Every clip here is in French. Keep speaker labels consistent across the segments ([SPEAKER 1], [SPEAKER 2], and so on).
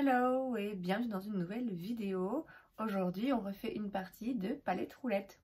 [SPEAKER 1] Hello et bienvenue dans une nouvelle vidéo. Aujourd'hui on refait une partie de palette roulette.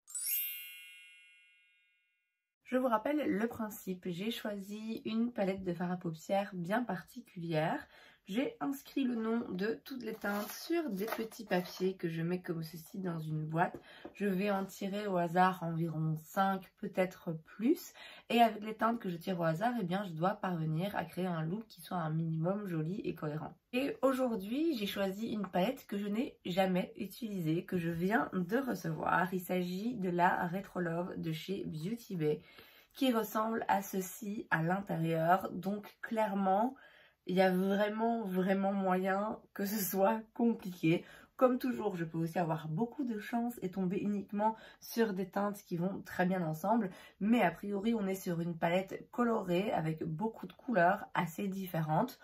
[SPEAKER 1] Je vous rappelle le principe, j'ai choisi une palette de fard à paupières bien particulière. J'ai inscrit le nom de toutes les teintes sur des petits papiers que je mets comme ceci dans une boîte. Je vais en tirer au hasard environ 5, peut-être plus. Et avec les teintes que je tire au hasard, eh bien, je dois parvenir à créer un look qui soit un minimum joli et cohérent. Et aujourd'hui, j'ai choisi une palette que je n'ai jamais utilisée, que je viens de recevoir. Il s'agit de la Retro Love de chez Beauty Bay, qui ressemble à ceci à l'intérieur. Donc clairement, il y a vraiment moyen que ce soit compliqué. Comme toujours, je peux aussi avoir beaucoup de chance et tomber uniquement sur des teintes qui vont très bien ensemble. Mais a priori, on est sur une palette colorée avec beaucoup de couleurs assez différentes.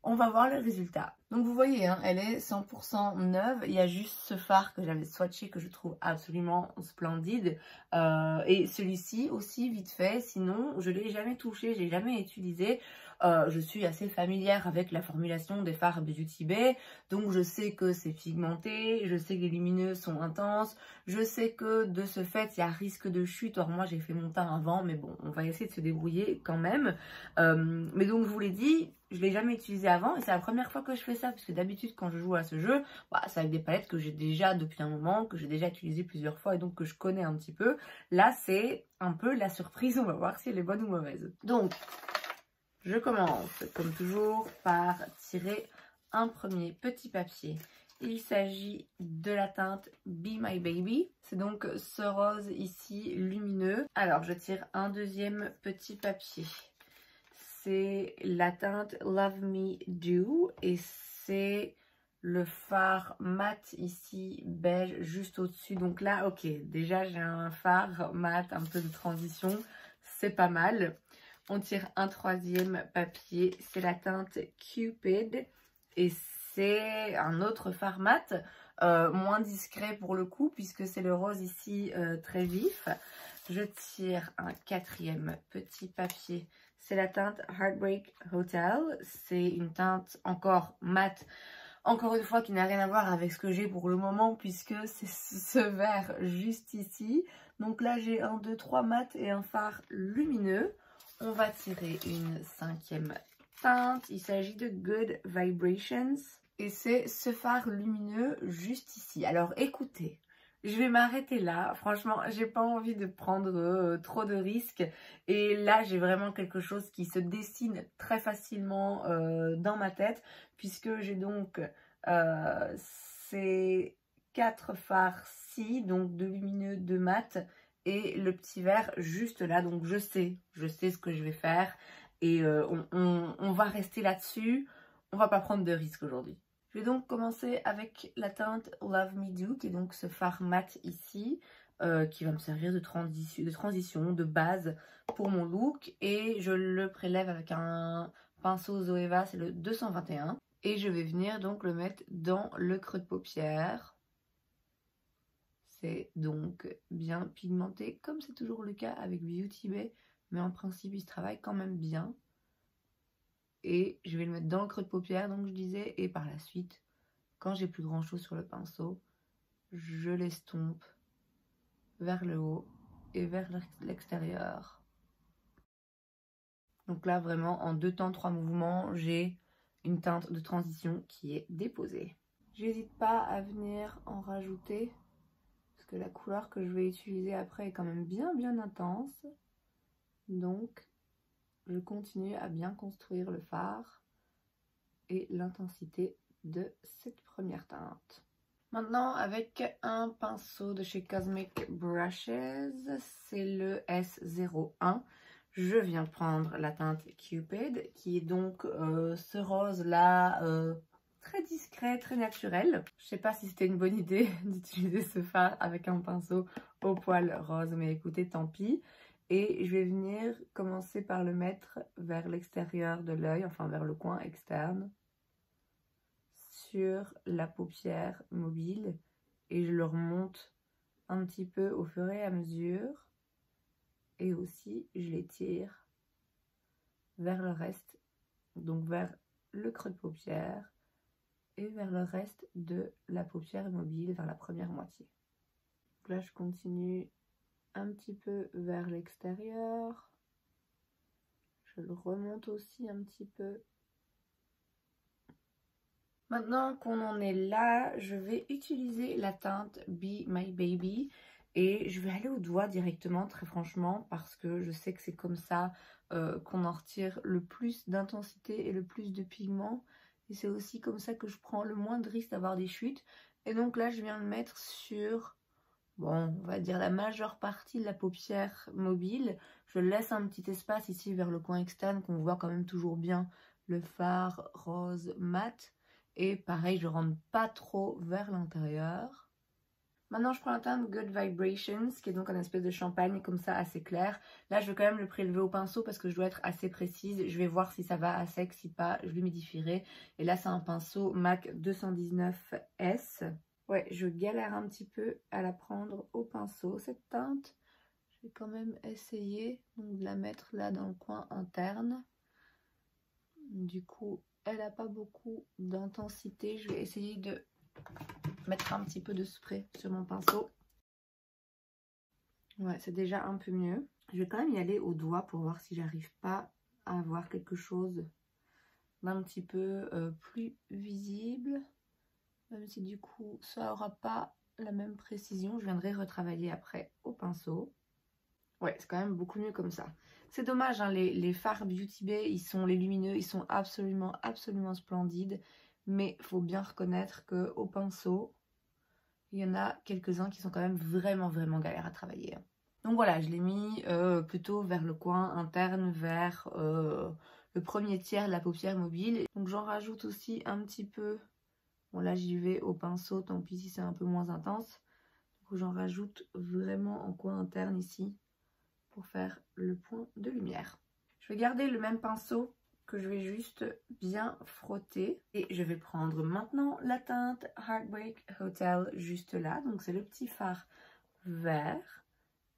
[SPEAKER 1] On va voir le résultat. Donc vous voyez, hein, elle est 100% neuve. Il y a juste ce fard que j'avais swatché que je trouve absolument splendide. Et celui-ci aussi vite fait. Sinon, je ne l'ai jamais touché, je l'ai jamais utilisé. Je suis assez familière avec la formulation des fards Beauty Bay. Donc je sais que c'est pigmenté, je sais que les lumineux sont intenses. Je sais que de ce fait, il y a risque de chute. Or moi, j'ai fait mon teint avant, mais bon, on va essayer de se débrouiller quand même. Mais donc je vous l'ai dit, je ne l'ai jamais utilisé avant et c'est la première fois que je fais ça, parce que d'habitude quand je joue à ce jeu, c'est avec des palettes que j'ai déjà depuis un moment, que j'ai déjà utilisé plusieurs fois et donc que je connais un petit peu. Là c'est un peu la surprise, on va voir si elle est bonne ou mauvaise. Donc je commence comme toujours par tirer un premier petit papier. Il s'agit de la teinte Be My Baby. C'est donc ce rose ici lumineux. Alors je tire un deuxième petit papier. C'est la teinte Love Me Do et c'est le fard mat ici beige juste au-dessus. Donc là, ok, déjà j'ai un fard mat, un peu de transition, c'est pas mal. On tire un troisième papier, c'est la teinte Cupid et c'est un autre fard mat, moins discret pour le coup puisque c'est le rose ici très vif. Je tire un quatrième petit papier. C'est la teinte Heartbreak Hotel. C'est une teinte encore mate, encore une fois qui n'a rien à voir avec ce que j'ai pour le moment puisque c'est ce vert juste ici. Donc là j'ai 1, 2, 3 mat et un fard lumineux. On va tirer une cinquième teinte. Il s'agit de Good Vibrations. Et c'est ce fard lumineux juste ici. Alors écoutez. Je vais m'arrêter là, franchement j'ai pas envie de prendre trop de risques et là j'ai vraiment quelque chose qui se dessine très facilement dans ma tête puisque j'ai donc ces 4 fards-ci, donc 2 lumineux, 2 mat et le petit vert juste là, donc je sais ce que je vais faire et on va rester là-dessus, on va pas prendre de risques aujourd'hui. Je vais donc commencer avec la teinte Love Me Do, qui est donc ce fard mat ici, qui va me servir de transition, de base pour mon look. Et je le prélève avec un pinceau Zoeva, c'est le 221. Et je vais venir donc le mettre dans le creux de paupière. C'est donc bien pigmenté, comme c'est toujours le cas avec Beauty Bay, mais en principe il se travaille quand même bien. Et je vais le mettre dans le creux de paupière, donc je disais, et par la suite, quand j'ai plus grand chose sur le pinceau, je l'estompe vers le haut et vers l'extérieur. Donc là, vraiment, en 2 temps, 3 mouvements, j'ai une teinte de transition qui est déposée. J'hésite pas à venir en rajouter, parce que la couleur que je vais utiliser après est quand même bien intense. Donc, je continue à bien construire le fard et l'intensité de cette première teinte. Maintenant, avec un pinceau de chez Cosmic Brushes, c'est le S01, je viens prendre la teinte Cupid, qui est donc ce rose-là, très discret, très naturel. Je sais pas si c'était une bonne idée d'utiliser ce fard avec un pinceau au poil rose, mais écoutez, tant pis. Et je vais venir commencer par le mettre vers l'extérieur de l'œil, enfin vers le coin externe, sur la paupière mobile, et je le remonte un petit peu au fur et à mesure, et aussi je l'étire vers le reste, donc vers le creux de paupière vers le reste de la paupière mobile, vers la première moitié. Donc là, je continue un petit peu vers l'extérieur. Je le remonte aussi un petit peu. Maintenant qu'on en est là, je vais utiliser la teinte Be My Baby et je vais aller au doigt directement, très franchement, parce que je sais que c'est comme ça qu'on en retire le plus d'intensité et le plus de pigments. Et c'est aussi comme ça que je prends le moins de risque d'avoir des chutes. Et donc là, je viens de mettre sur, bon, on va dire la majeure partie de la paupière mobile. Je laisse un petit espace ici vers le coin externe qu'on voit quand même toujours bien le fard rose mat. Et pareil, je rentre pas trop vers l'intérieur. Maintenant, je prends la teinte Good Vibrations, qui est donc un espèce de champagne comme ça assez clair. Là, je vais quand même le prélever au pinceau parce que je dois être assez précise. Je vais voir si ça va à sec, si pas, je l'humidifierai. Et là, c'est un pinceau MAC 219S. Ouais, je galère un petit peu à la prendre au pinceau, cette teinte. Je vais quand même essayer donc, de la mettre là dans le coin interne. Du coup, elle n'a pas beaucoup d'intensité. Je vais essayer de mettre un petit peu de spray sur mon pinceau. Ouais, c'est déjà un peu mieux. Je vais quand même y aller au doigt pour voir si j'arrive pas à avoir quelque chose d'un petit peu plus visible. Même si du coup, ça aura pas la même précision. Je viendrai retravailler après au pinceau. Ouais, c'est quand même beaucoup mieux comme ça. C'est dommage, hein, les fards Beauty Bay, les lumineux, ils sont absolument splendides. Mais il faut bien reconnaître qu'au pinceau, il y en a quelques-uns qui sont quand même vraiment galères à travailler. Donc voilà, je l'ai mis plutôt vers le coin interne, vers le premier tiers de la paupière mobile. Donc j'en rajoute aussi un petit peu. Bon là j'y vais au pinceau, tant pis si c'est un peu moins intense. J'en rajoute vraiment en coin interne ici pour faire le point de lumière. Je vais garder le même pinceau que je vais juste bien frotter. Et je vais prendre maintenant la teinte Heartbreak Hotel juste là. Donc c'est le petit fard vert.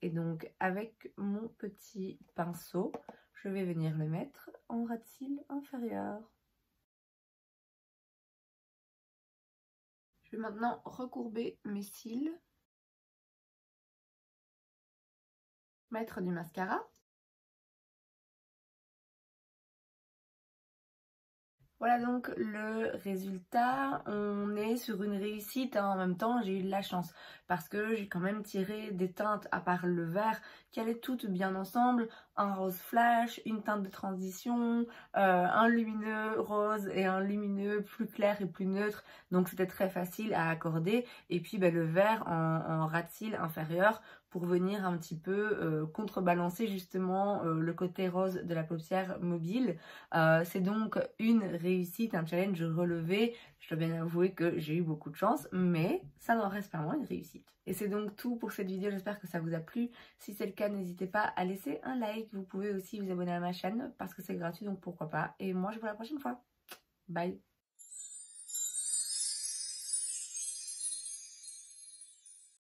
[SPEAKER 1] Et donc avec mon petit pinceau, je vais venir le mettre en ras de cils inférieur. Je vais maintenant recourber mes cils. Mettre du mascara. Voilà donc le résultat, on est sur une réussite, hein. En même temps j'ai eu de la chance parce que j'ai quand même tiré des teintes à part le vert qui allaient toutes bien ensemble, un rose flash, une teinte de transition, un lumineux rose et un lumineux plus clair et plus neutre, donc c'était très facile à accorder, et puis le vert en ras de cils inférieur pour venir un petit peu contrebalancer justement le côté rose de la paupière mobile. C'est donc une réussite, un challenge relevé. Je dois bien avouer que j'ai eu beaucoup de chance, mais ça n'en reste pas moins une réussite. Et c'est donc tout pour cette vidéo, j'espère que ça vous a plu. Si c'est le cas, n'hésitez pas à laisser un like. Vous pouvez aussi vous abonner à ma chaîne parce que c'est gratuit, donc pourquoi pas. Et moi, je vous vois la prochaine fois. Bye!